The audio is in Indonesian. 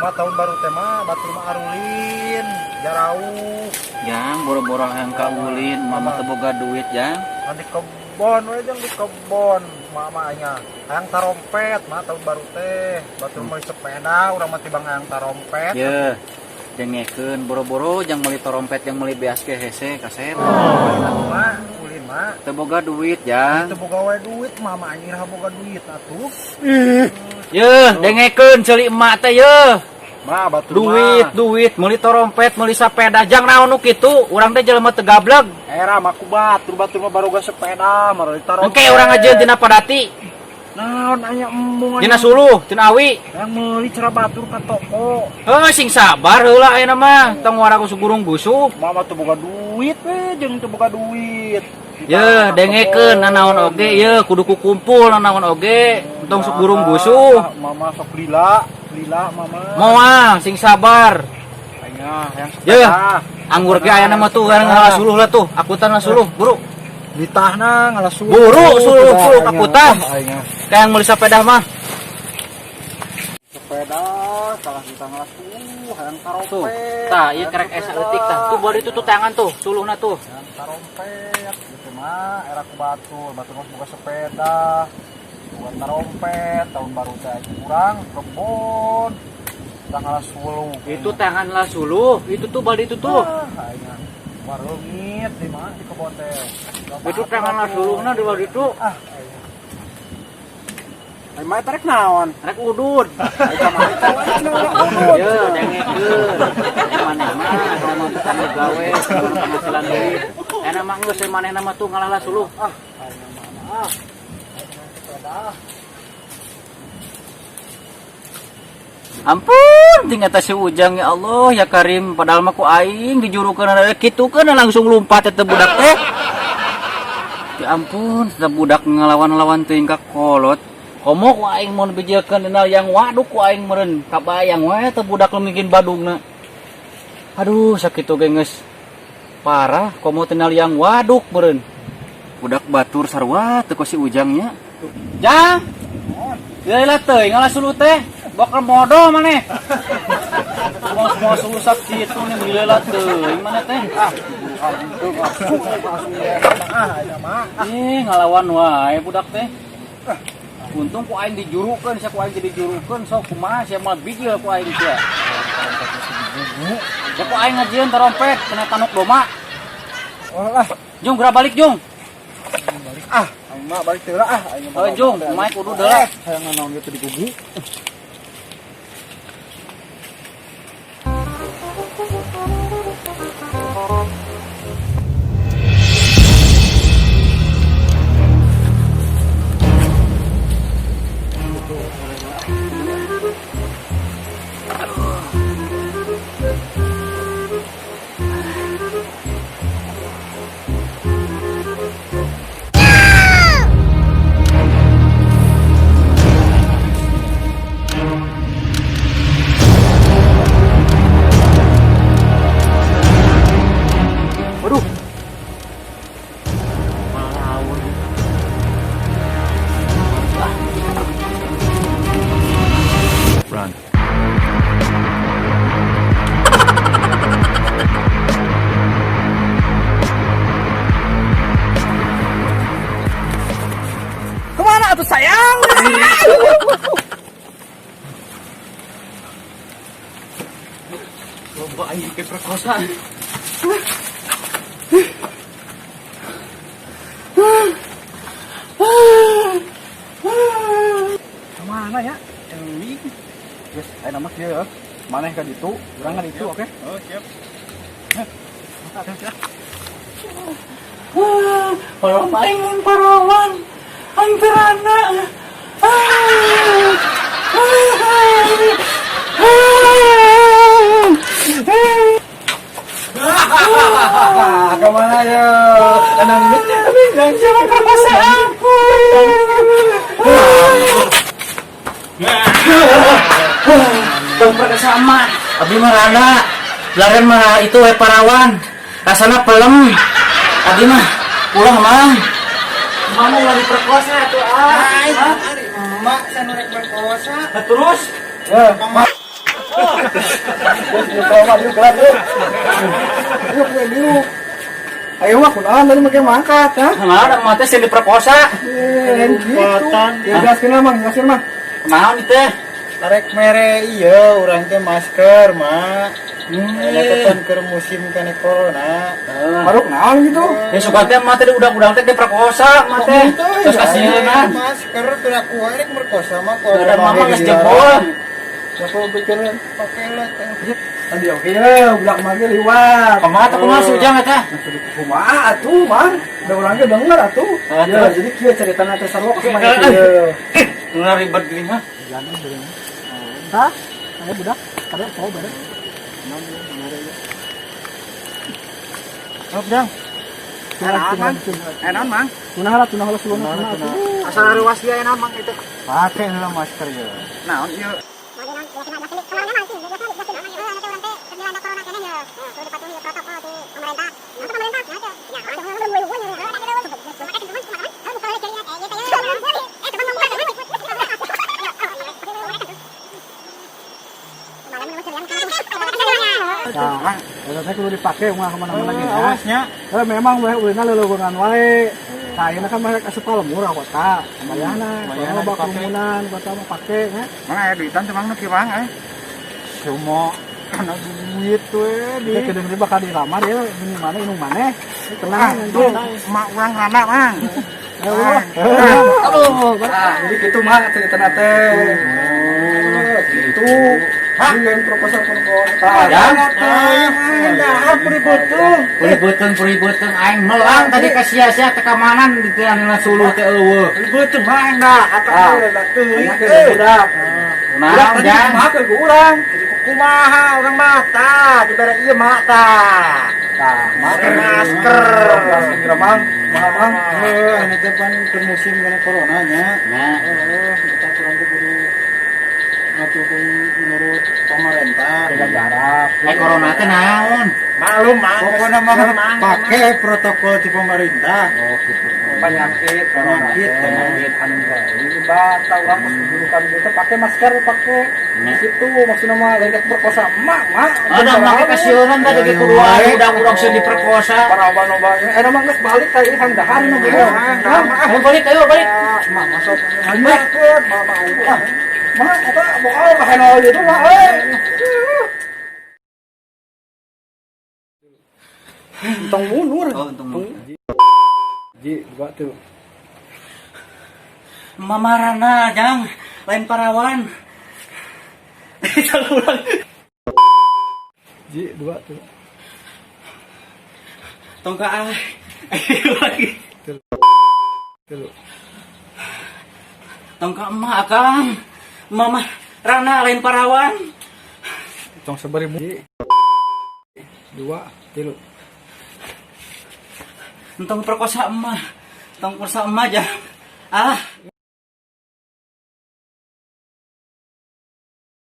mah tahun baru teh mah batur mah arulin jarauh Jang boro-boro hayang kaulin mama teu boga duit jang. di kebon we jeung di kebon mamanya hayang tarompet mah tahun baru teh batur meuli sepeda urang mah tibang hayang tarompet Ye dengekeun boro-boro jang meuli torompet jang meuli beas ge hese kasep. mah ulin mah Teu boga duit jang. teu boga we duit mama anjir boga duit atuh Ye dengekeun ceuli emak teh ye. mah batur Duit meuli torompet meuli sapeda jang naon nu kitu urang teh jelema teu gableg. era mah ku batur mah baroga sepeda mah tarompet Engke urang ajeun tina padati. naon aya embung Tina suluh, tina awi. yang meuli cara batur ka toko Sing sabar heula ayeuna mah, tong waraku sugurung busuk. mama teu boga duit we jeung teu boga duit Ye, dengekeun nanaon oge ye kudu kukumpul nanaon oge, tong sugurung busuk. mama sok lila mama Moal sing sabar. aya yang Ye, sepeda anggur ge ayeuna mah tuh ngalah suluh lah tuh, akutan lah suluh, buru. ditahna ngalas Buru suluh akutan. aya Kayak meuli sapeda mah. sepeda salah kita ngalas hayang Tuh, tarompet tah ieu kerek esa leutik tah. Tuh bari itu tuh tangan tuh, suluhna tuh. hayang tarompet gitu mah era ku batur mah boga sepeda boga tarompet tahun baru teh kurang kebon tanggal 10 Itu tangan lah suluh, itu tuh bari itu tuh. aya warungit di mana di kebon teh Itu tangan lah suluhna di bari itu. Ai mah tarik naon? Rek udud. Ai kamari tahu aja Ye, dengekeun. Maneh mah kana bukan gawe, kana penghasilan deui. Eta mah geus manehna mah tuh ngalah lah suluh. Ampun, tinggal si Ujang ya Allah, ya Karim, padahal mah ku aing dijurukeun ada kitukeun langsung lompat eta budak teh. Ya ampun, eta budak ngalawan-lawan teuing ka kolot. Komo ku aing mun bijiekeun dina yang waduk ku aing meureun kabayang we eta budak lemigin badungna. Aduh, sakitu ge geus parah, komo teu yang waduk meureun. Budak batur sarua teu ku si Ujangnya. Jang. Yaelah teuing ngalah suluh teh. Bakal modo maneh. Semua susah kitu nih mileula teuing maneh teh. aya mah. Ngalawan wae budak teh. Untung ku aing dijurukeun, sia ku aing dijurukeun sok kumaha sia mah bijil ku aing sia. Ya ku aing ngajieun tarompet kena tanuk doma. Jung geura balik Jung. Aing mah balik teh lah aing mah. Jung, kumaha kudu deulak. Hayang naon gitu di gugu. Kemana atuh sayang? Loba aing ke perkosaan. Kemana ya? Ini. Geus, aya nama kieu ya. Maneh ka ditu, urang ka ditu, oke? Oh, siap. Parawan aing parawan. Aing terana. Kemana ya? Tenang Jangan perkosa aku. Dompet sama. Abi marana. Laren mah itu we parawan. Rasana pelem. Abi mah pulang mang. Kamu lagi perkosa tuh Emak saya norek berkosa. Terus? Ya, Ayo mah kunaon tadi make mangkat ha. Mana mata sih diperkosa. Lain gitu. Ya jelaskeun mah, jelaskeun mah. Naon itu teh? Arek mere iya urang teh masker mah. Netepan keur musim kene corona. Maruk naon gitu. Ya suka teh mah teh udah teh diperkosa mah teh. Terus kasieuna. Masker teu aku arek merkosa mah Ada mama geus jebol. Siapa pikiran Pakai lah teh. tadi oke ya, budak mage liwat. Kumaha teh kumaha si Ujang eta? Kumaha atuh, Mang? Da urang ge denger atuh. Ah, Ya, terus? jadi kieu caritana teh sarua ka mah kieu. Nuna ribet gini mah. Jangan deureng. Tah, aya budak, kada mau bareng. Hop jang. Enak, Mang. Kunaha suluna. Asal ruas dia enak mang itu. Pakai lah masker ya. Naon ieu? Nah, saya kudu dipake mah kemana-mana lagi. Awasnya. Memang we ulina leuleungan wae. Sayeuna kan mah asup ka murah kota. Bayana, Bayana loba dipake. kerumunan kota mah pake nya. Mana aya duitan teh mang nu kirang Semua kana duit we Dia kedeng dia bakal dilamar ya, ini mana inung maneh. Tenang Tuh, nanti. mak urang rana mang. Aduh, jadi gitu mah cerita teh. Gitu. Dengan proposal Ya. Puri-beuteung aing melang tadi ka sia-sia teh ka manan di teh anu suluh teh eueuh. Ribut mang dah, Ah. apa teh Banyak yang budak. Naon Jang? Makan ke urang. kumaha urang mata dibere ieu mata. Tah, Pakai masker. Masker geramang, mahal. Anu teh pan keur musim kana corona nya. Nah, Kita kurang teh kudu ngaturkeun menurut pemerintah. Jaga jarak. corona teh naon? Maklum mah. Pokoknya mah pakai protokol di pemerintah. Oh, gitu. Penyakit, Penyakit, penyakit anu ini bata urang dudukan kita pakai masker pakai. Nya. Gitu maksudna mah lain perkosa emak. Ada make kasieunan tadi ke kuduan budak-budak seueur diperkosa. Para oba-oba. Mah geus balik ka ieu handahar nu bener. Ayo balik, ayo balik. Mah masuk. Penyakit, mama urang. Mah eta moal ka hena gitu mah Tong mundur. Oh, untung mundur. Ji, buat tuh. Mamarana Jang, lain parawan. Ji, dua tuh. Tong ka ah. Lagi. Tuh. Tong ka emak Akang. Mama Rana lain parawan. Tong 1000. Ji. Dua, tilu. Tong perkosa emak. Tong perkosa emak Jang. Ah.